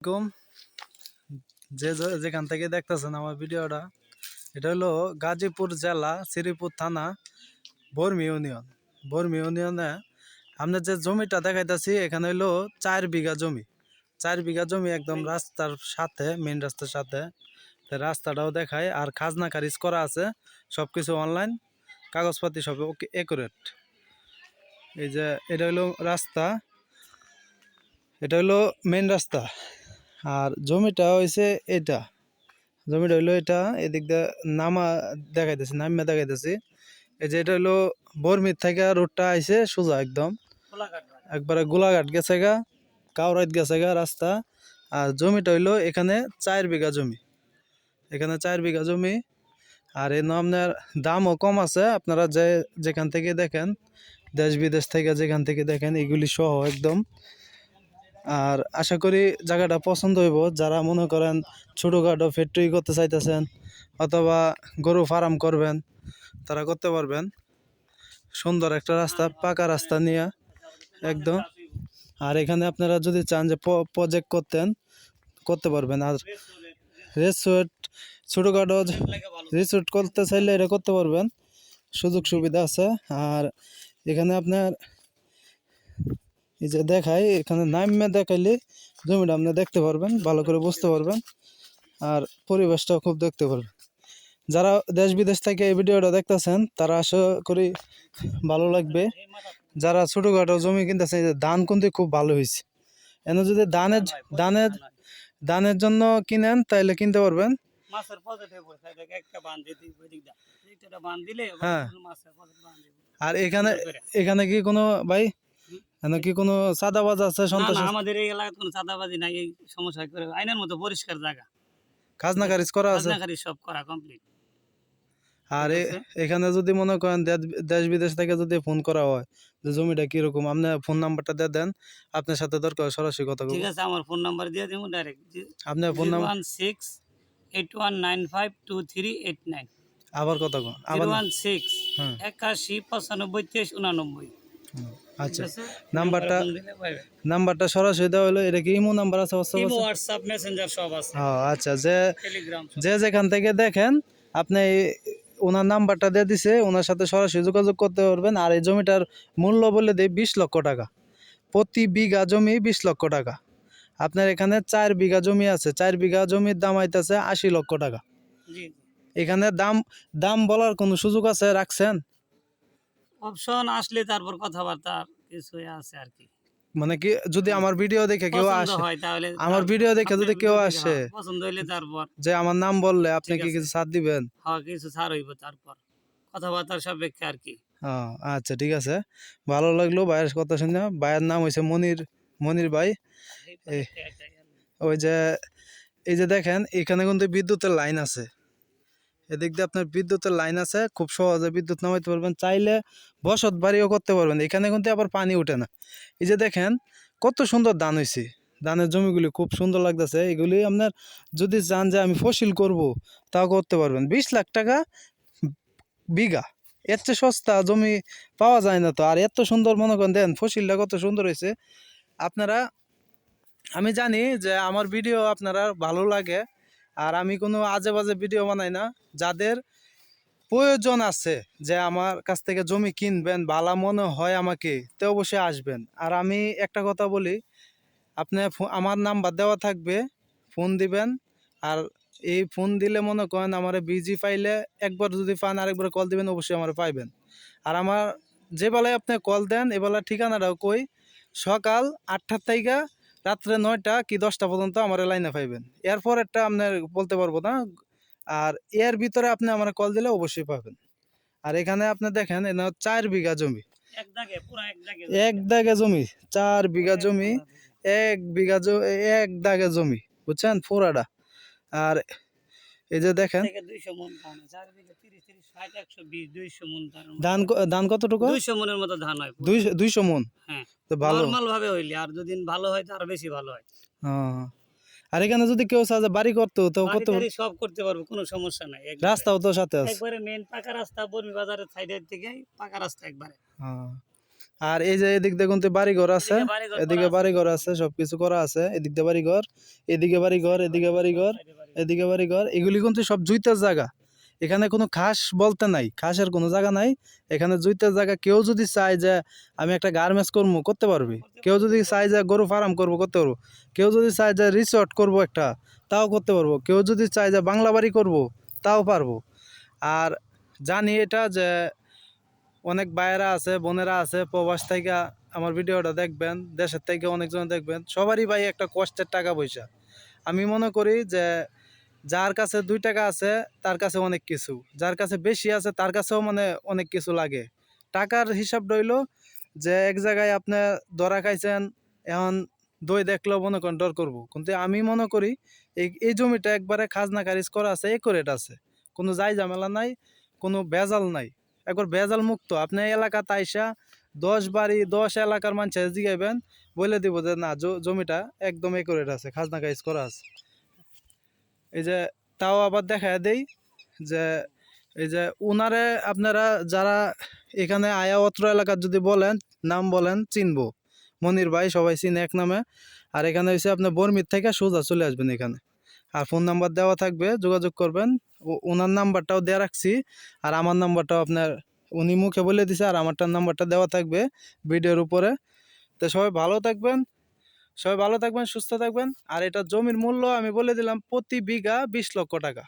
আলাইকুম। যেখান থেকে দেখতেছেন আমার ভিডিওটা, এটা হলো গাজীপুর জেলা শ্রীপুর থানা বর্মি ইউনিয়নে আমরা যে জমিটা দেখাইতেছি এখানে হলো 4 বিঘা জমি। 4 বিঘা জমি একদম রাস্তার সাথে, মেন রাস্তার সাথে। রাস্তাটাও দেখায়, আর খাজনা খারিজ করা আছে, সবকিছু অনলাইন, কাগজপাতি সব ওকে একুরেট। এই যে এটা হলো রাস্তা, এটা হলো মেন রাস্তা। আর জমিটা হয়েছে এটা, জমিটা হইলো এটা, এদিক দিয়ে নামা দেখাইতেছি। এই যে এটা হইলো বর্মির থেকে রোডটা আইছে সোজা একদম একবারে গোলাঘাট গেছে গা, কাউরাইত গেছে গা রাস্তা। আর জমিটা হইলো এখানে 4 বিঘা জমি, এখানে 4 বিঘা জমি। আর এর আপনার দামও কম আছে, আপনারা যেখান থেকে দেখেন, দেশ বিদেশ থেকে যেখান থেকে দেখেন, এগুলি সহ একদম। আর আশা করি জায়গাটা পছন্দ হইব। যারা মনে করেন ছোটোখাটো ফ্যাক্টরি করতে চাইতেছেন অথবা গরু ফার্ম করবেন, তারা করতে পারবেন। সুন্দর একটা রাস্তা, পাকা রাস্তা নিয়ে একদম। আর এখানে আপনারা যদি চান যে প্রজেক্ট করতে পারবেন। আর রিসোর্ট, ছোটোখাটো রিসোর্ট করতে চাইলে এটা করতে পারবেন, সুযোগ সুবিধা আছে। আর এখানে আপনার এই যে দেখাই, এখানে নামে দেখাইলে জমিটা আপনি দেখতে পারবেন, ভালো করে বুঝতে পারবেন। আর পরিবেশটাও খুব দেখতে পারবেন। যারা দেশ বিদেশ থেকে এই ভিডিওটা দেখতেছেন তারা আশা করি ভালো লাগবে। যারা ছোটোখাটো জমি কিনতেছে, ধান কিন্তু খুব ভালো হয়েছে। এনে যদি ধানের জন্য কিনেন তাহলে কিনতে পারবেন। হ্যাঁ। আর এখানে কি কোনো ভাই, কি কোনো চাঁদাবাজ আছে? আমাদের এই এলাকায় কোনো চাঁদাবাজি নাই, এই সমস্যা করে আইনের মতো পরিষ্কার জায়গা, খাজনা খারিজ করা আছে, খাজনা খারিজ সব করা কমপ্লিট। আর এখানে যদি মনে করেন দেশ বিদেশ থেকে যদি ফোন করা হয় যে জমিটা কিরকম, আপনি ফোন নাম্বারটা দিয়ে দেন, আপনার সাথে দরকার সরাসরি কথা বলবো। ঠিক আছে, আমার ফোন নাম্বার দিয়ে দেবো ডাইরেক্ট। আপনার ফোন নাম্বার 01681952389। আবার কথা কোন, আবার 01681952389। আচ্ছা, নাম্বারটা সরাসরি দেওয়া হলো। এটা কি ইমো নাম্বার আছে? হোয়াটসঅ্যাপ মেসেঞ্জার সব আছে। আচ্ছা, টেলিগ্রাম, যেখান থেকে দেখেন আপনি ওনার নাম্বারটা দিয়ে দিছে, ওনার সাথে সরাসরি যোগাযোগ করতে পারবেন। আর এই জমিটার মূল্য বলে দেয় 20 লক্ষ টাকা, প্রতি বিঘা জমি 20 লক্ষ টাকা। আপনার এখানে 4 বিঘা জমি আছে, 4 বিঘা জমির দাম আইতেছে 80 লক্ষ টাকা। এখানে দাম বলার কোনো সুযোগ আছে? রাখছেন অপশন, আসলে তারপর কথাবার্তা কিছু আছে আর কি। মানে কি, যদি আমার ভিডিও দেখে কেউ আসে, আমার ভিডিও দেখে যদি কেউ আসে, পছন্দ হইলে তারপর যে আমার নাম বললে আপনি কি কিছু ছাড় দিবেন? হ্যাঁ, কিছু ছাড় হইব, তারপর কথাবার্তার সাপেক্ষে আর কি। আচ্ছা, ঠিক আছে, ভালো লাগলো ভাইয়ের কথা শুনে। ভাইয়ের নাম হয়েছে মনির ভাই। ওই যে এই যে দেখেন, এখানে কিন্তু বিদ্যুতের লাইন আছে, এদিক দিয়ে আপনার বিদ্যুতের লাইন আছে, খুব সহজে বিদ্যুৎ নামাইতে পারবেন, চাইলে বসত বাড়িও করতে পারবেন। এখানে কিন্তু আবার পানি ওঠে না। এই যে দেখেন কত সুন্দর ধান হয়েছে, ধানের জমিগুলি খুব সুন্দর লাগতেছে। এগুলি আপনার যদি চান যে আমি ফসল করব, তাও করতে পারবেন। 20 লাখ টাকা বিঘা, এর চেয়ে সস্তা জমি পাওয়া যায় না তো। আর এত সুন্দর মনে করেন, দেন ফসলটা কত সুন্দর হয়েছে। আপনারা, আমি জানি যে আমার ভিডিও আপনারা ভালো লাগে, আর আমি কোনো আজে বাজে ভিডিও বানাই না। যাদের প্রয়োজন আছে যে আমার কাছ থেকে জমি কিনবেন, ভালো মনে হয় আমাকে, তো অবশ্যই আসবেন। আর আমি একটা কথা বলি, আপনি আমার নাম্বার দেওয়া থাকবে, ফোন দিবেন। আর এই ফোন দিলে মনে করেন আমার বিজি পাইলে একবার যদি পান, আরেকবার কল দিবেন, অবশ্যই আমার পাইবেন। আর আমার যে বেলায় আপনি কল দেন, এ বেলার ঠিকানাটাও কই, সকাল 8টার থেকে রাত্রে 9টা কি 10টা পর্যন্ত আমার লাইনে পাইবেন। এরপর একটা আপনার বলতে পারবো না। আর এর ভিতরে আপনি আমার কল দিলে অবশ্যই পাবেন। আর এখানে আপনি দেখেন, এটা 4 বিঘা জমি, এক দাগে জমি, 4 বিঘা জমি, এক দাগে জমি, বুঝছেন পুরাটা। আর এই যে দেখেন ধান কতটুকু, 200 মনের মতো ধান হয়, 200 মন। হ্যাঁ, ভালো নরমাল ভাবে হইলে, আর যদি ভালো হয় তো আরো বেশি ভালো হয়। আর এখানে যদি কেউ চায় বাড়ি করতে, তো সব করতে পারবো, কোনো সমস্যা নাই। রাস্তাও তো সাথে আছে, একবারে মেন পাকা রাস্তা, বর্মি বাজারের সাইডের থেকে পাকা রাস্তা একবারে। আর এই যে এদিক দেখুন তো বাড়িঘর আছে, এদিকে বাড়িঘর করা এদিকে আছে। বাড়িঘর আছে, সবকিছু করা আছে। এদিক দিয়ে বাড়িঘর, এদিকে বাড়িঘর, এদিকে বাড়িঘর, এদিকে বাড়িঘর। এগুলি কিন্তু সব জুইতের জায়গা। এখানে কোনো খাস বলতে নাই, খাসের কোনো জায়গা নাই। এখানে জুইতের জায়গা। কেউ যদি চায় যে আমি একটা গার্মেন্টস করবো, করতে পারবি। কেউ যদি চায় যে গরু ফার্ম করবো, করতে পারবো। কেউ যদি চায় যে রিসর্ট করবো একটা, তাও করতে পারবো। কেউ যদি চায় যে বাংলা বাড়ি করবো, তাও পারবো। আর জানি এটা যে অনেক ভাইয়েরা আছে, বোনেরা আছে প্রবাস থেকে আমার ভিডিওটা দেখবেন, দেশের থেকে অনেকজন দেখবেন। সবারই ভাই একটা কষ্টের টাকা পয়সা। আমি মনে করি যে যার কাছে 2 টাকা আছে তার কাছে অনেক কিছু, যার কাছে বেশি আছে তার কাছেও মানে অনেক কিছু লাগে। টাকার হিসাব রইল যে এক জায়গায় আপনি ধরা খাইছেন, এখন দই দেখলেও মনে করেন ডর করবো। কিন্তু আমি মনে করি এই জমিটা একবারে খাজনা খারিজ করা আছে, একুরেট আছে, কোনো যাই ঝামেলা নাই, কোনো ভেজাল নাই, একবার ভেজাল মুক্ত। আপনি এই এলাকাতে আইসা 10 বাড়ি 10 এলাকার মানুষের জিগাইবেন, বলে দিব যে না জমিটা একদম একুরেট আছে, খাজনা খারিজ করা আছে। এই যে তাও আবার দেখা দেই যে এই যে উনারে আপনারা যারা এখানে আয়া অত্র এলাকার যদি বলেন, নাম বলেন, চিনবো। মনির ভাই সবাই চিনে এক নামে। আর এখানে হচ্ছে আপনার বর্মির থেকে সোজা চলে আসবেন এখানে। আর ফোন নাম্বার দেওয়া থাকবে, যোগাযোগ করবেন। ওনার নাম্বারটাও দেওয়া রাখছি। আর আমার নাম্বারটাও আপনার উনি মুখে বলে দিছে, আর আমারটার নাম্বারটা দেওয়া থাকবে ভিডিওর উপরে। তো সবাই ভালো থাকবেন, সবাই ভালো থাকবেন, সুস্থ থাকবেন। আর এটা জমির মূল্য আমি বলে দিলাম, প্রতি বিঘা 20 লক্ষ টাকা।